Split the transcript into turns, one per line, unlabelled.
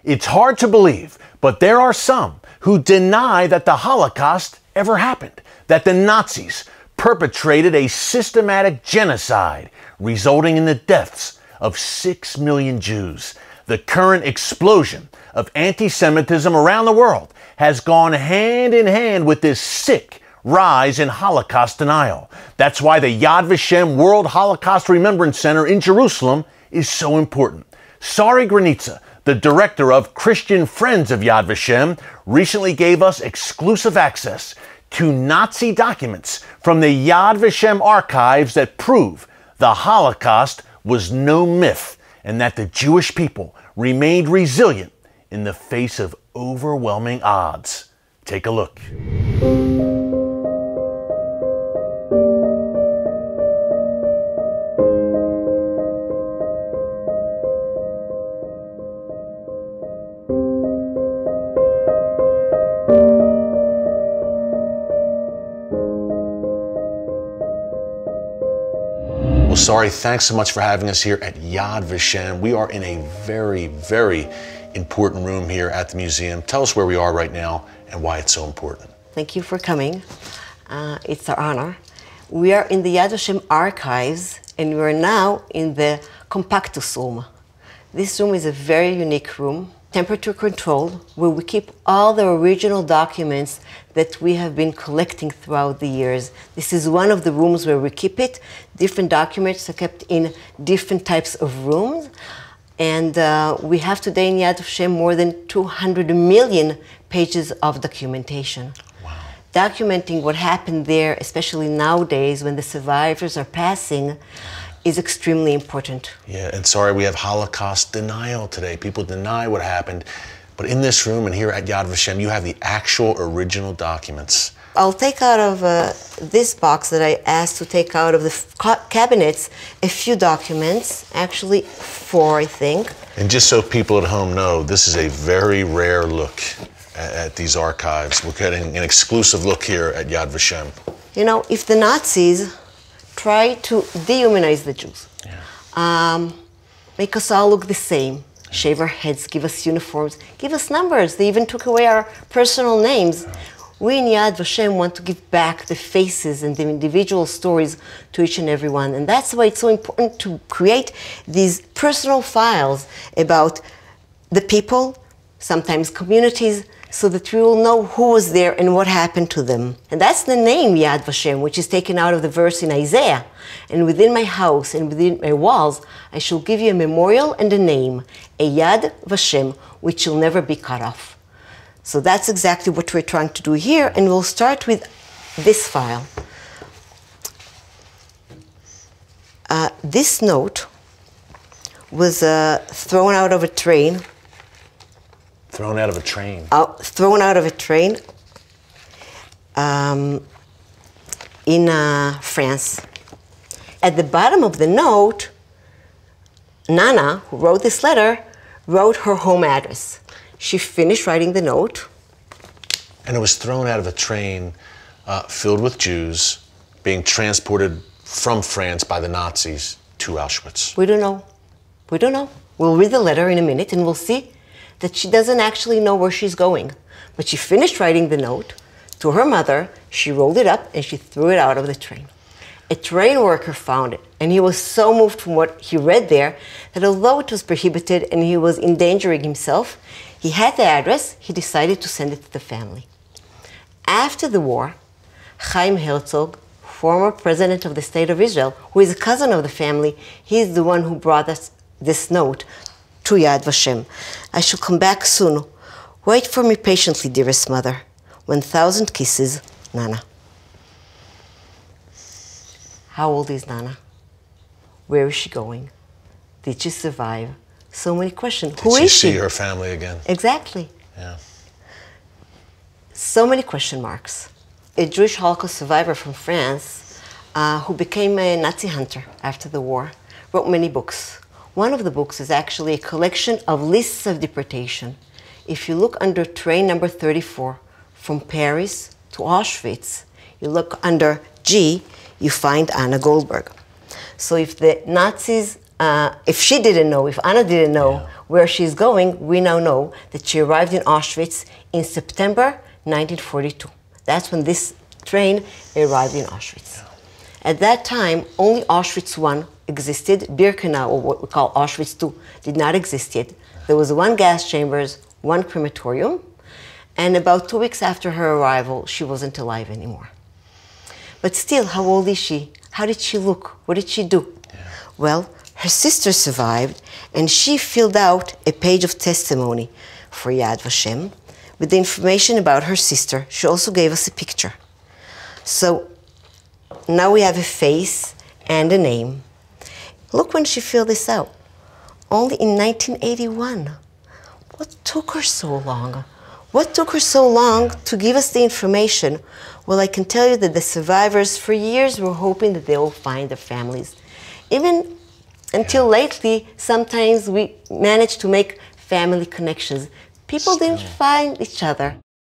It's hard to believe, but there are some who deny that the Holocaust ever happened, that the Nazis perpetrated a systematic genocide resulting in the deaths of 6 million Jews. The current explosion of anti-Semitism around the world has gone hand in hand with this sick rise in Holocaust denial. That's why the Yad Vashem World Holocaust Remembrance Center in Jerusalem is so important. Sari Granitza, the director of Christian Friends of Yad Vashem, recently gave us exclusive access to Nazi documents from the Yad Vashem archives that prove the Holocaust was no myth and that the Jewish people remained resilient in the face of overwhelming odds. Take a look.
Well, Sari, thanks so much for having us here at Yad Vashem. We are in a very, very important room here at the museum. Tell us where we are right now and why it's so important.
Thank you for coming. It's our honor. We are in the Yad Vashem archives, and we are now in the Compactus room. This room is a very unique room, temperature controlled, where we keep all the original documents that we have been collecting throughout the years. This is one of the rooms where we keep it. Different documents are kept in different types of rooms. And we have today in Yad Vashem more than 200 million pages of documentation.
Wow.
Documenting what happened there, especially nowadays when the survivors are passing, is extremely important.
Yeah, and Sari, we have Holocaust denial today. People deny what happened. But in this room and here at Yad Vashem, you have the actual original documents.
I'll take out of this box that I asked to take out of the cabinets a few documents, actually 4, I think.
And just so people at home know, this is a very rare look at these archives. We're getting an exclusive look here at Yad Vashem.
You know, if the Nazis tried to dehumanize the Jews, make us all look the same, shave our heads, give us uniforms, give us numbers. They even took away our personal names. We in Yad Vashem want to give back the faces and the individual stories to each and every one. And that's why it's so important to create these personal files about the people, sometimes communities, so that we will know who was there and what happened to them. And that's the name Yad Vashem, which is taken out of the verse in Isaiah. And within my house and within my walls, I shall give you a memorial and a name, a Yad Vashem, which shall never be cut off. So that's exactly what we're trying to do here, and we'll start with this file. This note was thrown out of a train.
Thrown out of a train?
Thrown out of a train in France. At the bottom of the note, Nana, who wrote this letter, wrote her home address. She finished writing the note.
And it was thrown out of a train filled with Jews being transported from France by the Nazis to Auschwitz.
We don't know. We don't know. We'll read the letter in a minute and we'll see that she doesn't actually know where she's going. But she finished writing the note to her mother, she rolled it up and she threw it out of the train. A train worker found it, and he was so moved from what he read there that although it was prohibited and he was endangering himself, he had the address, he decided to send it to the family. After the war, Chaim Herzog, former president of the State of Israel, who is a cousin of the family, he's the one who brought us this note to Yad Vashem. I shall come back soon. Wait for me patiently, dearest mother. 1,000 kisses, Nana. How old is Nana? Where is she going? Did she survive? So many questions. Who is she?
Did she see her family again?
Exactly.
Yeah.
So many question marks. A Jewish Holocaust survivor from France who became a Nazi hunter after the war wrote many books. One of the books is actually a collection of lists of deportation. If you look under train number 34 from Paris to Auschwitz, you look under G, you find Anna Goldberg. So if the Nazis, if she didn't know, if Anna didn't know where she's going, we now know that she arrived in Auschwitz in September 1942. That's when this train arrived in Auschwitz. At that time, only Auschwitz I existed. Birkenau, or what we call Auschwitz II, did not exist yet. There was one gas chambers, one crematorium, and about 2 weeks after her arrival, she wasn't alive anymore. But still, how old is she? How did she look? What did she do? Yeah. Well, her sister survived, and she filled out a page of testimony for Yad Vashem with the information about her sister. She also gave us a picture. So now we have a face and a name. Look when she filled this out. Only in 1981. What took her so long? What took her so long to give us the information? Well, I can tell you that the survivors for years were hoping that they will find their families. Even until lately, sometimes we managed to make family connections. People didn't find each other.